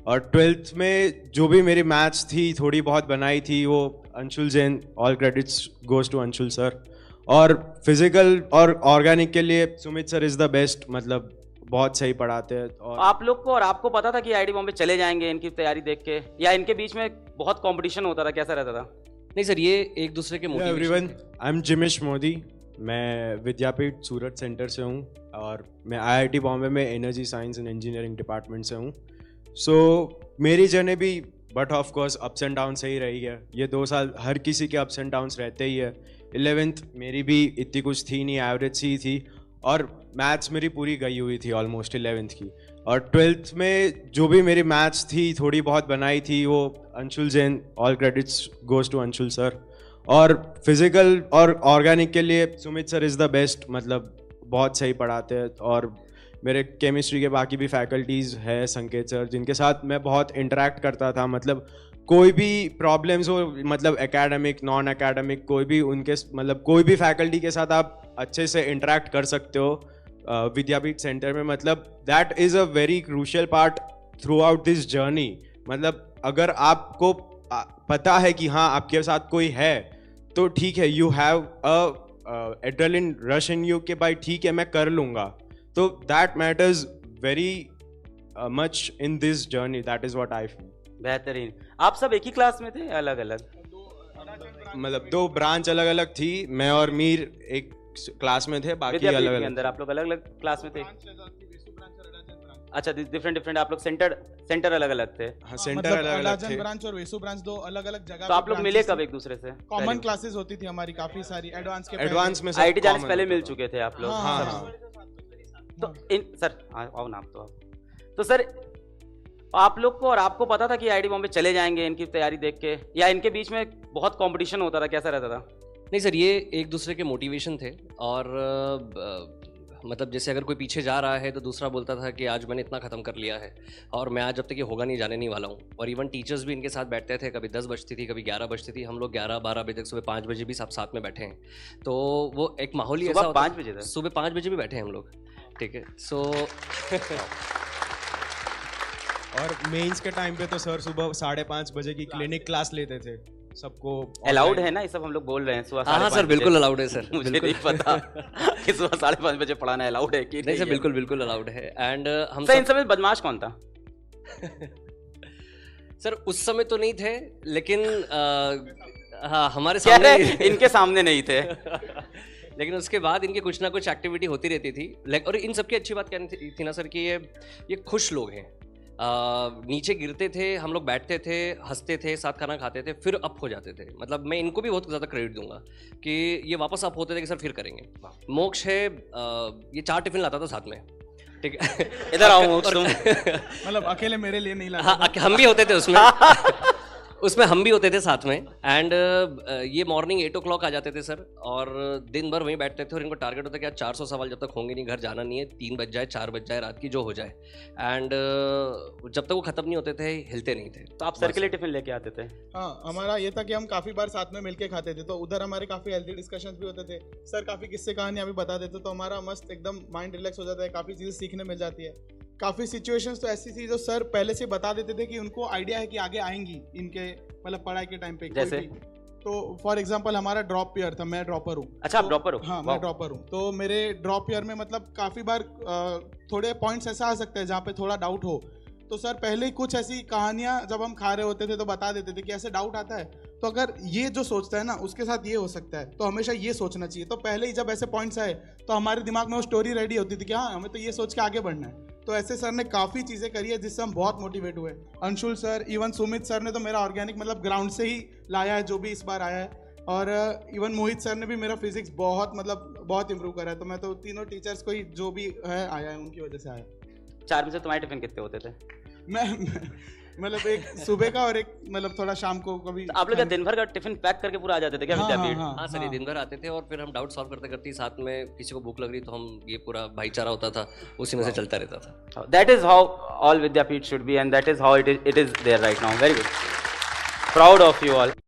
और 12th में जो भी मेरी मैथ्स थी थोड़ी बहुत बनाई थी वो Anshul Jain, all credits goes to Anshul sir. और फिजिकल और ऑर्गेनिक के लिए Sumit sir is the best, मतलब बहुत सही पढ़ाते हैं। और आप लोग को और आपको पता था कि आईआईटी बॉम्बे चले जाएंगे इनकी तैयारी देख के, या इनके बीच में बहुत कंपटीशन होता था, कैसा रहता था? नहीं सर, ये एक दूसरे के motivation. Everyone, I am Jimish Modi, मैं विद्यापीठ सूरत सेंटर से हूँ और मैं आईआईटी बॉम्बे में energy science and engineering department से हूँ। सो मेरी जर्नी भी but of course ups and down से ही रही है। ये 2 साल हर किसी के अप्स एंड डाउन्स रहते ही है। 11th मेरी भी इतनी कुछ थी नहीं, एवरेज सी थी, और मैथ्स मेरी पूरी गई हुई थी ऑलमोस्ट 11th की। और 12th में जो भी मेरी मैथ्स थी थोड़ी बहुत बनाई थी वो Anshul Jain, all credits goes to Anshul sir. और फिजिकल और ऑर्गेनिक के लिए Sumit sir is the best, मतलब बहुत सही पढ़ाते हैं। और मेरे केमिस्ट्री के बाकी भी फैकल्टीज़ है, संकेत सर, जिनके साथ मैं बहुत इंटरेक्ट करता था। मतलब कोई भी प्रॉब्लम्स हो, मतलब एकेडमिक नॉन एकेडमिक, कोई भी उनके मतलब कोई भी फैकल्टी के साथ आप अच्छे से इंटरेक्ट कर सकते हो विद्यापीठ सेंटर में। मतलब that is a very crucial part through out this journey. मतलब अगर आपको पता है कि हाँ आपके साथ कोई है तो ठीक है, you have a adrenaline rush in you, कि भाई ठीक है मैं कर लूँगा। तो that matters very much in this journey, that is what I feel. बेहतरीन। आप सब एक ही क्लास में थे, अलग अलग? मतलब 2 ब्रांच अलग अलग थी, मैं और मीर एक क्लास में थे, बाकी विद्यापीठ अलग के अलग। अंदर आप लोग अलग अलग क्लास में थे? अच्छा, डिफरेंट आप लोग सेंटर अलग अलग थे। हाँ, सेंटर अलग अलग थे। ब्रांच और वेसु ब्रांच 2 अलग अलग जगह। तो आप लोग मिले कब एक दूसरे से? कॉमन क्लासेस होती थी हमारी काफी सारी, एडवांस के एडवांस में आईआईटी जाने से पहले मिल चुके थे आप लोग? हाँ, हाँ। तो इन सर आओ ना आप। तो सर आप लोग को और आपको पता था कि आईआईटी बॉम्बे चले जाएंगे इनकी तैयारी देख के, या इनके बीच में बहुत कंपटीशन होता था, कैसा रहता था? नहीं सर, ये एक दूसरे के मोटिवेशन थे। और मतलब जैसे अगर कोई पीछे जा रहा है तो दूसरा बोलता था कि आज मैंने इतना ख़त्म कर लिया है और मैं आज जब तक ये होगा नहीं जाने नहीं वाला हूँ। और इवन टीचर्स भी इनके साथ बैठते थे, कभी 10 बजती थी, कभी 11 बजती थी। हम लोग 11-12 बजे तक, सुबह 5 बजे भी सब साथ में बैठे हैं। तो वो एक माहौल ही ऐसा होता है। 5 बजे तक? सुबह 5 बजे भी बैठे हैं हम लोग, ठीक है। सो और मेंस के टाइम पे तो सर सुबह 5:30 बजे की क्लिनिक क्लास लेते थे सबको। अलाउड है ना ये सब हम लोग बोल रहे हैं सुबह? हाँ सर, बिल्कुल अलाउड है सर। मुझे नहीं पता कि सुबह 5:30 बजे पढ़ाना अलाउड है कि नहीं सर, बिल्कुल बिल्कुल अलाउड है। एंड हम सर इन सब में बदमाश कौन था? सर उस समय तो नहीं थे, लेकिन हाँ हमारे सामने इनके सामने नहीं थे। लेकिन उसके बाद इनकी कुछ ना कुछ एक्टिविटी होती रहती थी। और इन सबकी अच्छी बात क्या थी ना सर, कि ये खुश लोग हैं। नीचे गिरते थे, हम लोग बैठते थे, हंसते थे, साथ खाना खाते थे, फिर अप हो जाते थे। मतलब मैं इनको भी बहुत ज़्यादा क्रेडिट दूंगा कि ये वापस अप होते थे कि सर फिर करेंगे। मोक्ष है, ये 4 टिफिन लाता था साथ में, ठीक है। इधर आओ मोक्ष तुम। मतलब अकेले मेरे लिए नहीं लाता। हाँ, हम भी होते थे उसमें। उसमें हम भी होते थे साथ में। एंड ये मॉर्निंग 8 o'clock आ जाते थे सर, और दिन भर वहीं बैठते थे। और इनको टारगेट होता है कि आज 400 सवाल जब तक होंगे नहीं, घर जाना नहीं है, 3 बज जाए, 4 बज जाए, रात की जो हो जाए। एंड जब तक वो खत्म नहीं होते थे, हिलते नहीं थे। तो आप सर के लिए टिफिन लेके आते थे? हाँ, हमारा ये था कि हम काफी बार साथ में मिलके खाते थे, तो उधर हमारे काफी हेल्दी डिस्कशंस भी होते थे। सर काफी किस्से कहानियां भी बता देते, तो हमारा मस्त एकदम माइंड रिलैक्स हो जाता है, काफी चीजें सीखने मिल जाती है। काफी सिचुएशंस तो ऐसी थी जो सर पहले से बता देते थे कि उनको आइडिया है कि आगे आएंगी इनके, मतलब पढ़ाई के टाइम पे। जैसे? तो फॉर एग्जांपल हमारा ड्रॉप ईयर था, मैं ड्रॉपर हूँ। अच्छा, आप तो, ड्रॉपर हो? हाँ, मैं ड्रॉपर हूँ। तो मेरे ड्रॉप ईयर में मतलब काफी बार थोड़े पॉइंट्स ऐसा आ सकते हैं जहाँ पे थोड़ा डाउट हो। तो सर पहले ही कुछ ऐसी कहानियां जब हम खा रहे होते थे तो बता देते थे कि ऐसे डाउट आता है तो अगर ये जो सोचता है ना उसके साथ ये हो सकता है, तो हमेशा ये सोचना चाहिए। तो पहले ही जब ऐसे पॉइंट्स आए तो हमारे दिमाग में वो स्टोरी रेडी होती थी कि हाँ हमें तो ये सोच के आगे बढ़ना है। तो ऐसे सर ने काफ़ी चीज़ें करी है जिससे हम बहुत मोटिवेट हुए। Anshul sir, even Sumit sir ने तो मेरा ऑर्गेनिक मतलब ग्राउंड से ही लाया है जो भी इस बार आया है। और इवन मोहित सर ने भी मेरा फिजिक्स बहुत इंप्रूव करा है। तो मैं तो तीनों टीचर्स को ही जो भी है आया है उनकी वजह से आया। 4 में से तुम्हारे टिफिन कितने होते थे? मैं मतलब एक सुबह का और एक मतलब थोड़ा शाम को कभी। तो आप लोग क्या दिन भर का टिफिन पैक करके पूरा आ जाते थे क्या विद्यापीठ? हाँ सर, ये दिन भर आते थे और फिर हम डाउट सॉल्व करते करते साथ में, किसी को भूख लग रही तो हम, ये पूरा भाईचारा होता था, उसी में से चलता रहता था। That is how all Vidyapeeth should be, and that is how it is there right now. Very good. Proud of you all.